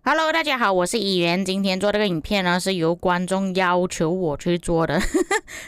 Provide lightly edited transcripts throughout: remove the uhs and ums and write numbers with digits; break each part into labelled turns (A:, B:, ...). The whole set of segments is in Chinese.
A: Hello，大家好，我是议员。今天做这个影片呢，是由观众要求我去做的，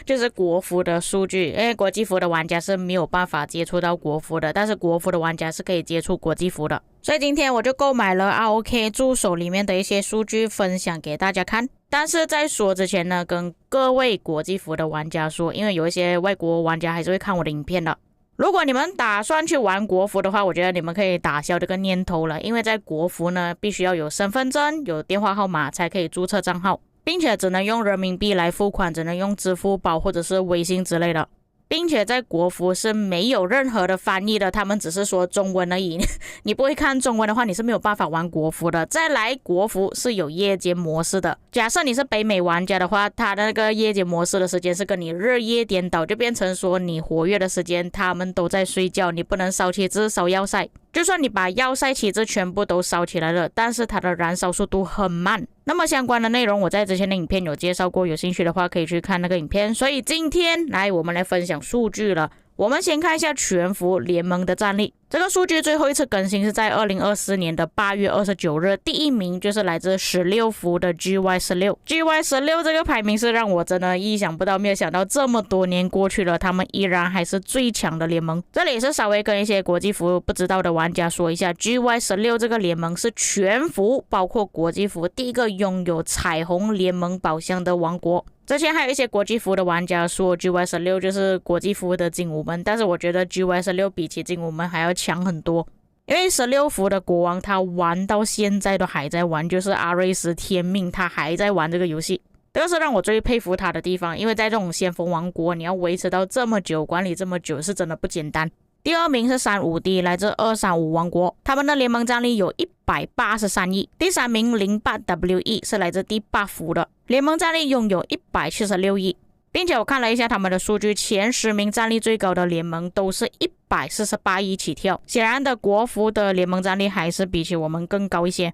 A: 就是国服的数据。因为国际服的玩家是没有办法接触到国服的，但是国服的玩家是可以接触国际服的。所以今天我就购买了 ROK 助手里面的一些数据，分享给大家看。但是在说之前呢，跟各位国际服的玩家说，因为有一些外国玩家还是会看我的影片的。如果你们打算去玩国服的话，我觉得你们可以打消这个念头了，因为在国服呢，必须要有身份证、有电话号码才可以注册账号，并且只能用人民币来付款，只能用支付宝或者是微信之类的，并且在国服是没有任何的翻译的，他们只是说中文而已。你不会看中文的话，你是没有办法玩国服的。再来，国服是有夜间模式的。假设你是北美玩家的话，他的那个夜间模式的时间是跟你日夜颠倒，就变成说你活跃的时间他们都在睡觉，你不能烧旗帜、烧要塞。就算你把要塞旗帜全部都烧起来了，但是它的燃烧速度很慢。那么相关的内容我在之前的影片有介绍过，有兴趣的话可以去看那个影片。所以今天我们来分享数据了。我们先看一下全服联盟的战力。这个数据最后一次更新是在2024年的8月29日，第一名就是来自16服的 GY16。GY16 这个排名是让我真的意想不到，没有想到这么多年过去了，他们依然还是最强的联盟。这里也是稍微跟一些国际服不知道的玩家说一下， GY16 这个联盟是全服包括国际服第一个拥有彩虹联盟宝箱的王国。之前还有一些国际服的玩家说 GY16 就是国际服的精武门，但是我觉得 GY16 比起精武门还要强很多。因为16服的国王他玩到现在都还在玩，就是阿瑞斯天命，他还在玩这个游戏。这个是让我最佩服他的地方，因为在这种先锋王国你要维持到这么久，管理这么久是真的不简单。第二名是35D，来自235王国，他们的联盟战力有183亿。第三名 08WE 是来自第8服的，联盟战力拥有176亿，并且我看了一下他们的数据，前10名战力最高的联盟都是148亿起跳。显然的，国服的联盟战力还是比起我们更高一些。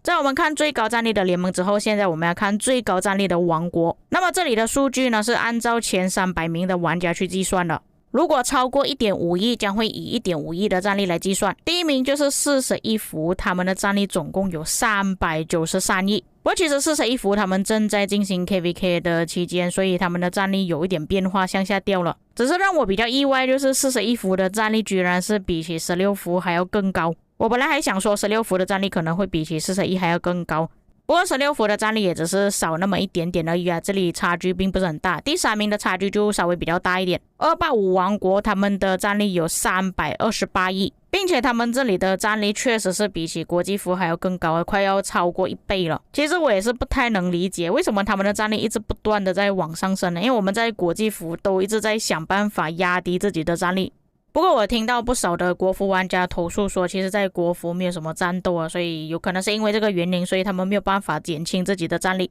A: 在我们看最高战力的联盟之后，现在我们要看最高战力的王国。那么这里的数据呢，是按照前300名的玩家去计算的。如果超过 1.5 亿，将会以 1.5 亿的战力来计算。第一名就是41服，他们的战力总共有393亿。不过其实41服他们正在进行 KVK 的期间，所以他们的战力有一点变化，向下掉了。只是让我比较意外，就是41服的战力居然是比起16服还要更高。我本来还想说16服的战力可能会比起41还要更高，不过16服的战力也只是少那么一点点而已啊，这里差距并不是很大。第3名的差距就稍微比较大一点。285王国他们的战力有328亿，并且他们这里的战力确实是比起国际服还要更高，快要超过1倍了。其实我也是不太能理解为什么他们的战力一直不断的在往上升呢？因为我们在国际服都一直在想办法压低自己的战力。不过我听到不少的国服玩家投诉说，其实在国服没有什么战斗啊，所以有可能是因为这个原因，所以他们没有办法减轻自己的战力。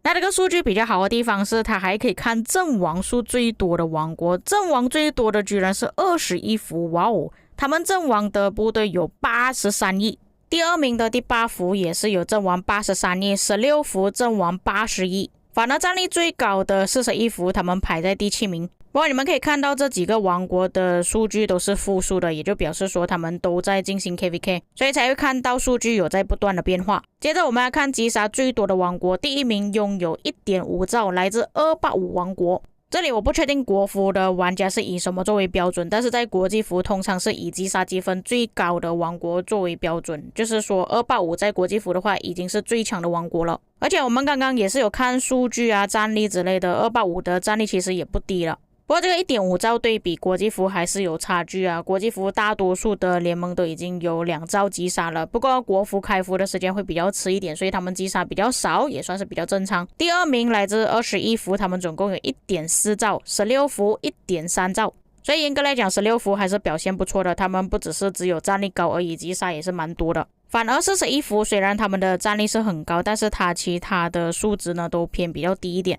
A: 那这个数据比较好的地方是，它还可以看阵亡数最多的王国，阵亡最多的居然是21服，哇哦！他们阵亡的部队有83亿。第2名的第8服也是有阵亡83亿，16服阵亡80亿。反而战力最高的41服他们排在第7名。不过你们可以看到这几个王国的数据都是负数的，也就表示说他们都在进行 KVK， 所以才会看到数据有在不断的变化。接着我们要看击杀最多的王国，第1名拥有 1.5 兆，来自285王国。这里我不确定国服的玩家是以什么作为标准，但是在国际服通常是以击杀积分最高的王国作为标准，就是说285在国际服的话已经是最强的王国了。而且我们刚刚也是有看数据啊、战力之类的，285的战力其实也不低了。不过这个 1.5 兆对比国际服还是有差距啊，国际服大多数的联盟都已经有2兆击杀了，不过国服开服的时间会比较迟一点，所以他们击杀比较少，也算是比较正常。第2名来自21服，他们总共有 1.4 兆，16服 1.3 兆，所以严格来讲16服还是表现不错的，他们不只有战力高而已，击杀也是蛮多的。反而41服虽然他们的战力是很高，但是他其他的数值呢都偏比较低一点。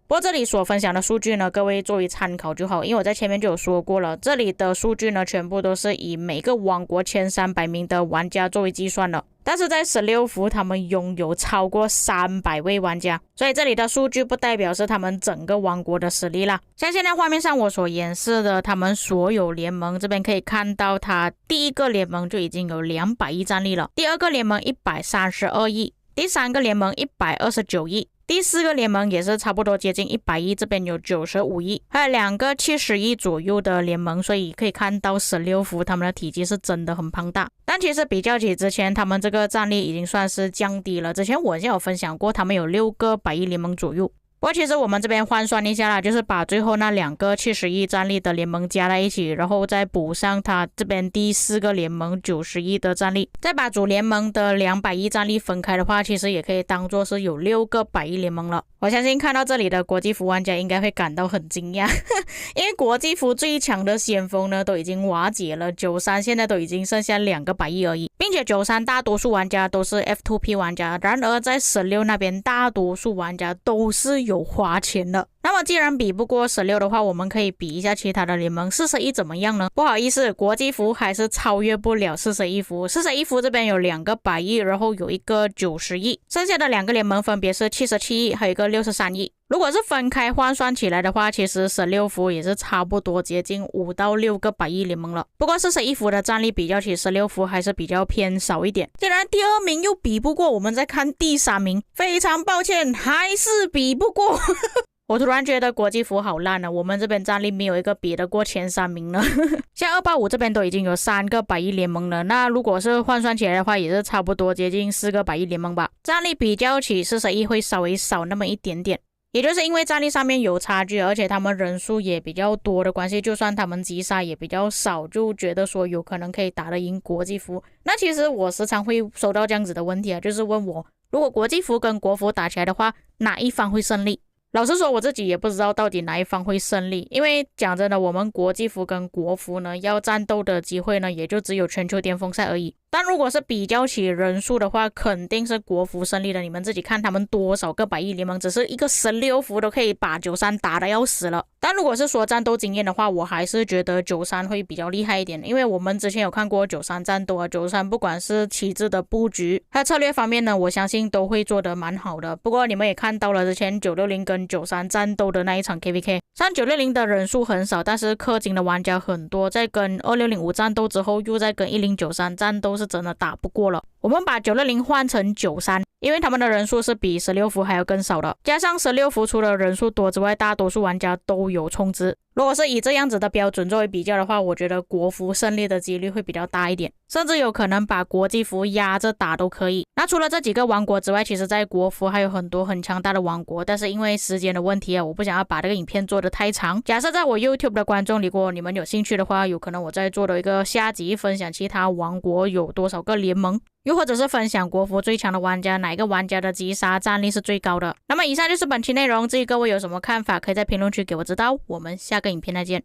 A: 不过这里所分享的数据呢，各位作为参考就好，因为我在前面就有说过了，这里的数据呢全部都是以每个王国前300名的玩家作为计算的。但是在16服他们拥有超过300位玩家，所以这里的数据不代表是他们整个王国的实力啦。像现在画面上我所演示的他们所有联盟，这边可以看到他第一个联盟就已经有200亿战力了，第二个联盟132亿，第三个联盟129亿，第四个联盟也是差不多接近100亿，这边有95亿，还有2个70亿左右的联盟，所以可以看到16服他们的体积是真的很庞大。但其实比较起之前，他们这个战力已经算是降低了。之前我有分享过，他们有6个100亿联盟左右。不过其实我们这边换算一下啦，就是把最后那2个70亿战力的联盟加在一起，然后再补上他这边第4个联盟90亿的战力，再把主联盟的200亿战力分开的话，其实也可以当做是有6个100亿联盟了。我相信看到这里的国际服玩家应该会感到很惊讶因为国际服最强的先锋呢都已经瓦解了，93现在都已经剩下2个100亿而已，并且93大多数玩家都是 F2P 玩家，然而在16那边大多数玩家都是有花钱的。那么既然比不过16的话，我们可以比一下其他的联盟。41怎么样呢？不好意思，国际服还是超越不了41服。41服这边有2个100亿，然后有一个90亿，剩下的2个联盟分别是77亿还有一个63亿。如果是分开换算起来的话，其实16服也是差不多接近5到6个100亿联盟了。不过41服的战力比较起16服还是比较偏少一点。既然第2名又比不过，我们再看第3名，非常抱歉，还是比不过我突然觉得国际服好烂了，我们这边战力没有一个比得过前3名了像285这边都已经有3个100亿联盟了，那如果是换算起来的话，也是差不多接近4个100亿联盟吧。战力比较起41会稍微少那么一点点，也就是因为战力上面有差距，而且他们人数也比较多的关系，就算他们击杀也比较少，就觉得说有可能可以打得赢国际服。那其实我时常会收到这样子的问题啊，就是问我如果国际服跟国服打起来的话，哪一方会胜利？老实说我自己也不知道到底哪一方会胜利，因为讲真的，我们国际服跟国服呢要战斗的机会呢也就只有全球巅峰赛而已。但如果是比较起人数的话，肯定是国服胜利的。你们自己看他们多少个100亿联盟，只是一个16服都可以把93打得要死了。但如果是说战斗经验的话，我还是觉得93会比较厉害一点，因为我们之前有看过93战斗啊，93不管是旗帜的布局还有策略方面呢，我相信都会做得蛮好的。不过你们也看到了之前960跟93战斗的那一场 KVK， 虽然960的人数很少，但是氪金的玩家很多，在跟2605战斗之后又在跟1093战斗，是真的打不过了。我们把960换成93，因为他们的人数是比16服还要更少的，加上16服除了人数多之外，大多数玩家都有充值。如果是以这样子的标准作为比较的话，我觉得国服胜利的几率会比较大一点，甚至有可能把国际服压着打都可以。那除了这几个王国之外，其实在国服还有很多很强大的王国，但是因为时间的问题啊，我不想要把这个影片做得太长。假设在我 YouTube 的观众里，如果你们有兴趣的话，有可能我再做的一个下集分享其他王国有多少个联盟，又或者是分享国服最强的玩家，哪一个玩家的击杀战力是最高的。那么以上就是本期内容，至于各位有什么看法，可以在评论区给我知道。我们下个影片再见。